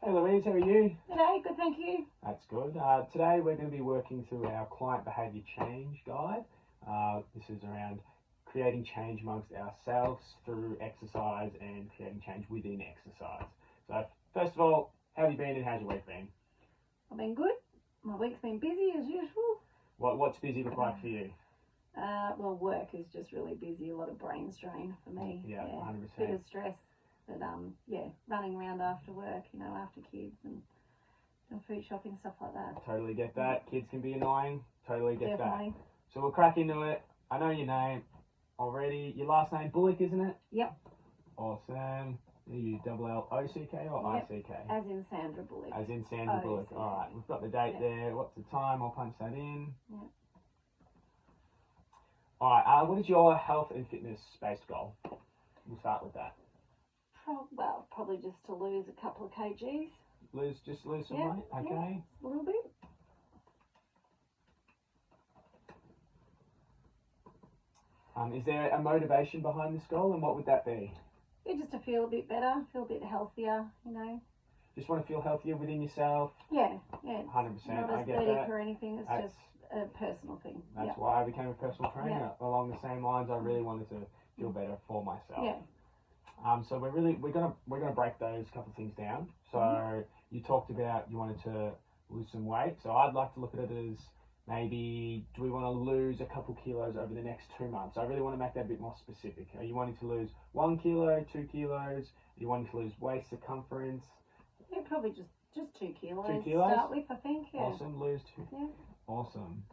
Hey Louise, how are you? G'day, good, thank you. That's good. Today we're going to be working through our client behaviour change guide. This is around creating change amongst ourselves through exercise and creating change within exercise. So first of all, how have you been and how's your week been? I've been good. My week's been busy as usual. What's busy look like for you? Well, work is just really busy, a lot of brain strain for me. Yeah, 100%. Bit of stress, but running around after work, after kids and doing food shopping, stuff like that. Totally get that. Kids can be annoying. Totally get Definitely. that. So we'll crack into it. I know your name already. Your last name Bullock, isn't it? Yep. Awesome. Are you LLOCK or Yep. ICK? As in Sandra Bullock. As in Sandra Bullock. All right, we've got the date there. What's the time? I'll punch that in. Yep. All right, what is your health and fitness based goal? We'll start with that. Probably just to lose a couple of kgs. Lose some weight? Okay. A little bit. Is there a motivation behind this goal, and what would that be? Yeah, just to feel a bit better, feel a bit healthier, Just want to feel healthier within yourself? Yeah. 100%. Not I get aesthetic that. or anything, it's just a personal thing. That's why I became a personal trainer. Along the same lines, I really wanted to feel better for myself. Yeah. So we're gonna break those couple of things down. So you talked about you wanted to lose some weight. So I'd like to look at it as maybe, do we want to lose a couple kilos over the next 2 months? I really want to make that a bit more specific. Are you wanting to lose 1 kilo, 2 kilos? Are you wanting to lose waist circumference? Yeah, probably just 2 kilos. 2 kilos? Start with, I think. Yeah. Awesome. Lose 2. Yeah. Awesome.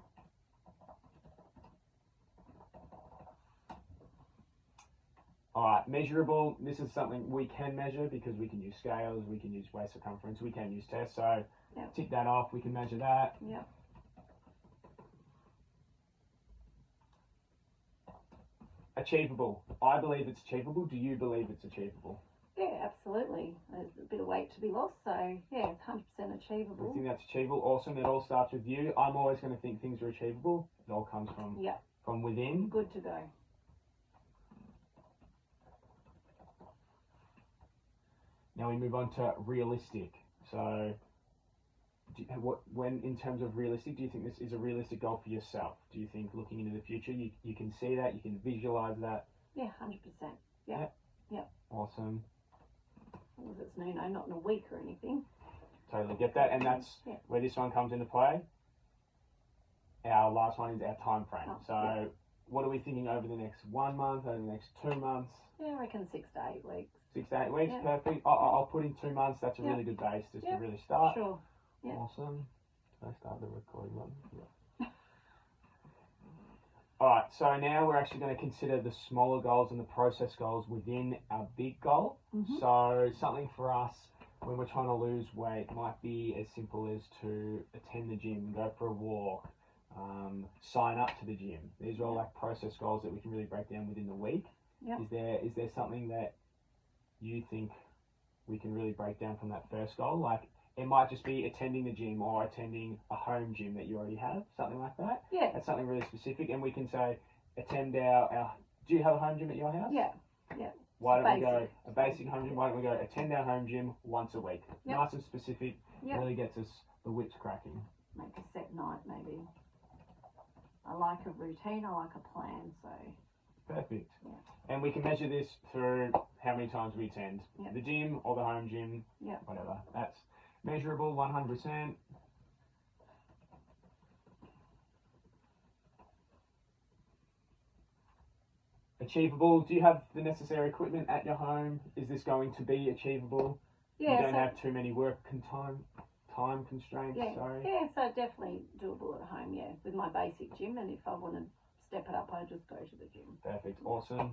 All right, measurable. This is something we can measure because we can use scales, we can use waist circumference, we can use tests. So tick that off. We can measure that. Yeah. Achievable. I believe it's achievable. Do you believe it's achievable? Yeah, absolutely. There's a bit of weight to be lost, so yeah, it's 100% achievable. You think that's achievable? Awesome. It all starts with you. I'm always going to think things are achievable. It all comes from within. Good to go. Now we move on to realistic. So, when in terms of realistic, do you think this is a realistic goal for yourself? Do you think looking into the future, you can see that, you can visualize that? Yeah, 100%. Yeah. Awesome. As long as it's not in a week or anything. Totally get that, and that's where this one comes into play. Our last one is our time frame. What are we thinking over the next 1 month, over the next 2 months? Yeah, I reckon 6 to 8 weeks. 6 to 8 weeks, perfect. I'll put in 2 months. That's a really good base just to really start. Sure. Yeah. Awesome. Did I start the recording button? Yeah. All right, so now we're actually going to consider the smaller goals and the process goals within our big goal. So something for us when we're trying to lose weight might be as simple as to attend the gym, go for a walk, sign up to the gym. These are all like process goals that we can really break down within the week. Yep. Is there something that you think we can really break down from that first goal? Like it might just be attending the gym or attending a home gym that you already have, something like that. Yeah. That's something really specific, and we can say attend our do you have a home gym at your house? Yeah. Why don't we go a basic home gym? Why don't we go attend our home gym once a week? Nice and specific. Really gets us the whips cracking. Make a set night maybe. I like a routine, I like a plan, so. Perfect. Yeah. And we can measure this through how many times we attend the gym or the home gym, whatever. That's measurable, 100%. Achievable. Do you have the necessary equipment at your home? Is this going to be achievable? Yeah. You don't have too many time constraints. Sorry. Yeah, so definitely doable at home. Yeah, with my basic gym, and if I want to step it up, I just go to the gym. Perfect. Awesome.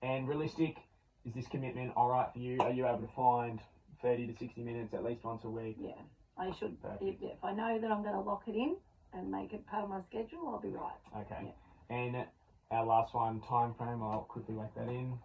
And realistic. Is this commitment all right for you? Are you able to find 30 to 60 minutes at least once a week? Yeah, I should. If I know that I'm going to lock it in and make it part of my schedule, I'll be right. Okay. Yeah. And our last one, time frame. I'll quickly whack that in.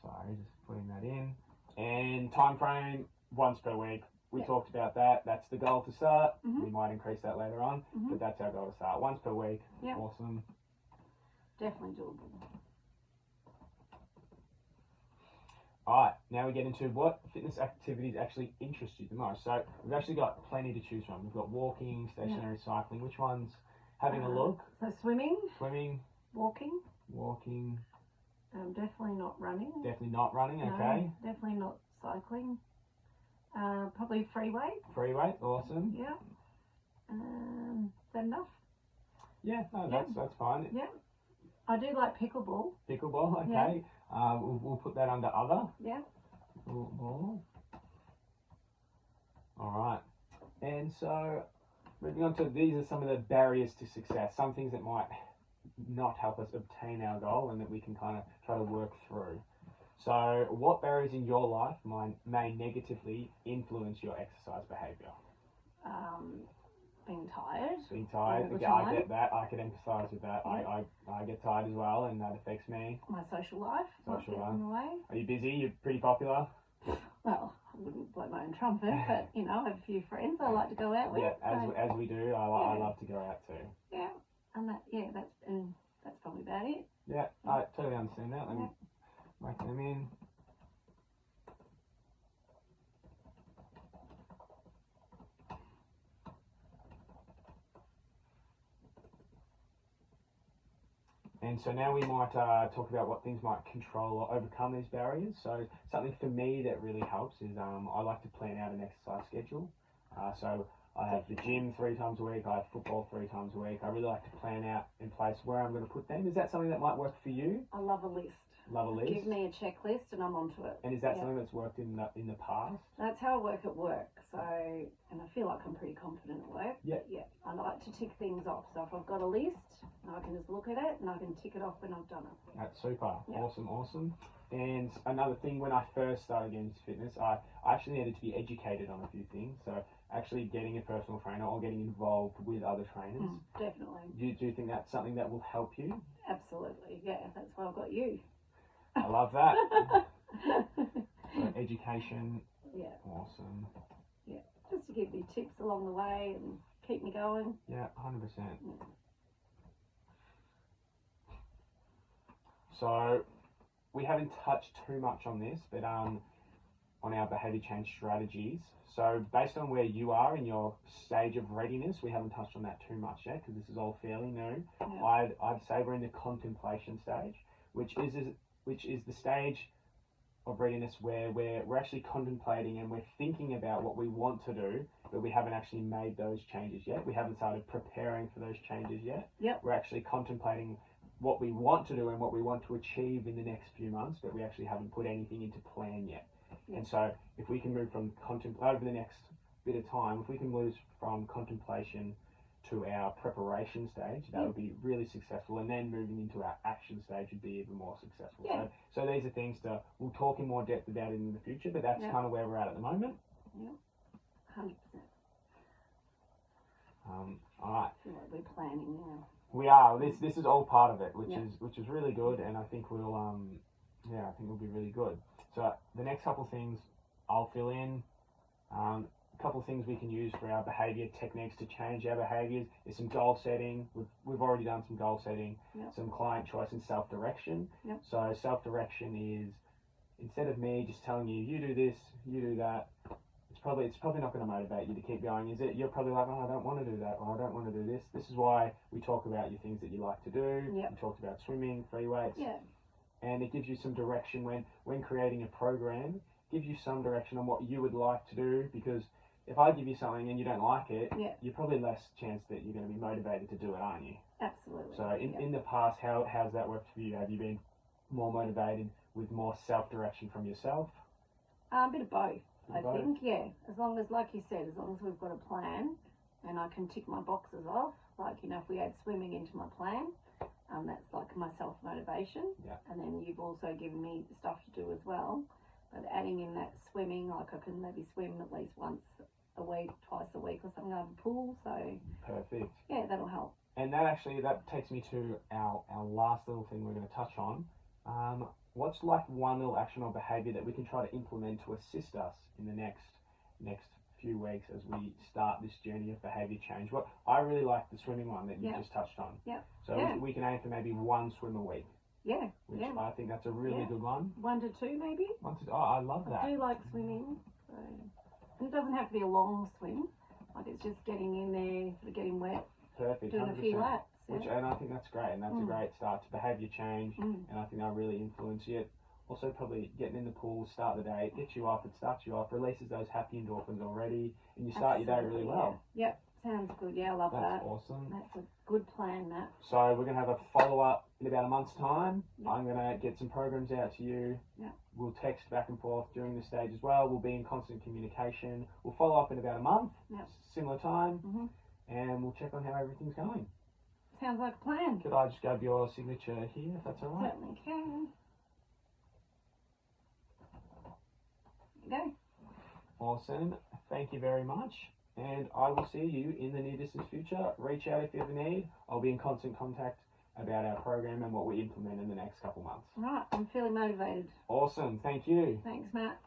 Sorry, just putting that in. And time frame, once per week. We talked about that. That's the goal to start. We might increase that later on, but that's our goal to start. Once per week. Awesome. definitely doable. Alright, now we get into what fitness activities actually interest you the most. So we've actually got plenty to choose from. We've got walking, stationary cycling. Which one's having a look? So swimming, walking, definitely not running. Definitely not running, No, okay. definitely not cycling. Probably free weight. Free weight, awesome. Yeah. Is that enough? Yeah, no, that's fine. Yeah. I do like pickleball. Pickleball, okay. Yeah. We'll put that under other. Yeah. Ball. Alright. And so, moving on to these are some of the barriers to success. Some things that might not help us obtain our goal and that we can kind of try to work through. So, what barriers in your life may negatively influence your exercise behaviour? Being tired. Being tired. Yeah, I get that. I can empathise with that. Yeah. I get tired as well, and that affects me. My social life. Social life. In the way. Are you busy? You're pretty popular. Well, I wouldn't blow my own trumpet, but you know, I have a few friends I like to go out with. Yeah, as we do. I love to go out too. Yeah, and that's probably about it. Yeah, I totally understand that. Let me make them in. And so now we might talk about what things might control or overcome these barriers. So something for me that really helps is I like to plan out an exercise schedule. So I have the gym 3 times a week, I have football 3 times a week. I really like to plan out in place where I'm going to put them. Is that something that might work for you? I love a list. Love a list? Give me a checklist and I'm onto it. And is that something that's worked in the past? That's how I work at work. So, and I feel like I'm pretty confident at work. Yeah. Yeah. I like to tick things off. So if I've got a list, I can just look at it and I can tick it off when I've done it. That's super. Yeah. Awesome. And another thing, when I first started getting into fitness, I actually needed to be educated on a few things. So actually getting a personal trainer or getting involved with other trainers. Definitely. Do you think that's something that will help you? Absolutely. Yeah. That's why I've got you. I love that. So education. Yeah. Awesome. Yeah. Just to give me tips along the way and keep me going. Yeah, 100%. Yeah. So we haven't touched too much on this, but on our behaviour change strategies. So based on where you are in your stage of readiness, we haven't touched on that too much yet because this is all fairly new. Yeah. I'd say we're in the contemplation stage, which is the stage of readiness where we're actually contemplating and we're thinking about what we want to do, but we haven't actually made those changes yet. We haven't started preparing for those changes yet. Yep. We're actually contemplating what we want to do and what we want to achieve in the next few months, but we actually haven't put anything into plan yet. Yep. And so if we can move from over the next bit of time, if we can move from contemplation to our preparation stage, that would be really successful, and then moving into our action stage would be even more successful. Yeah. So these are things we'll talk in more depth about it in the future, but that's kind of where we're at the moment. Yeah, 100%. All right. I feel like we're planning now. We are. This is all part of it, which is really good, and I think we'll be really good. So the next couple of things I'll fill in. A couple of things we can use for our behaviour techniques to change our behaviours is some goal setting. We've already done some goal setting, some client choice and self-direction. Yep. So self-direction is, instead of me just telling you, you do this, you do that, it's probably not going to motivate you to keep going, is it? You're probably like, oh, I don't want to do that, or I don't want to do this. This is why we talk about your things that you like to do. Yep. We talked about swimming, free weights. Yeah. And it gives you some direction when creating a program, gives you some direction on what you would like to do, because if I give you something and you don't like it, you're probably less chance that you're going to be motivated to do it, aren't you? Absolutely. So in the past, how's that worked for you? Have you been more motivated with more self-direction from yourself? A bit of both, I think, yeah. As long as, like you said, as long as we've got a plan and I can tick my boxes off, like, you know, if we add swimming into my plan, that's like my self-motivation. Yeah. And then you've also given me stuff to do as well. But adding in that swimming, like I can maybe swim at least once a week, twice a week or something out of a pool, so perfect. Yeah, that'll help. And that takes me to our last little thing we're going to touch on. What's like one little action or behaviour that we can try to implement to assist us in the next few weeks as we start this journey of behaviour change. What I really like the swimming one that you just touched on. Yeah. So we can aim for maybe one swim a week. Yeah. Which I think that's a really good one. 1 to 2 maybe. Oh, I love that. I do like swimming. So. And it doesn't have to be a long swim. Like it's just getting in there, sort of getting wet. Perfect. Doing 100%. A few laps. And I think that's great, and that's a great start to behaviour change, and I think that'll really influence you. Also, probably getting in the pool, start the day, it gets you off, it starts you off, releases those happy endorphins already, and you start your day really well. Yeah. Yep, sounds good. Yeah, I love that. That's awesome. That's a good plan, Matt. So we're going to have a follow-up in about a month's time. Yep. I'm going to get some programs out to you. Yep. We'll text back and forth during the stage as well. We'll be in constant communication. We'll follow up in about a month, similar time, and we'll check on how everything's going. Sounds like a plan. Could I just grab your signature here, if that's all right? Certainly can. There you go. Awesome. Thank you very much. And I will see you in the near distant future. Reach out if you ever need. I'll be in constant contact about our program and what we implement in the next couple months. All right. I'm feeling motivated. Awesome. Thank you. Thanks, Matt.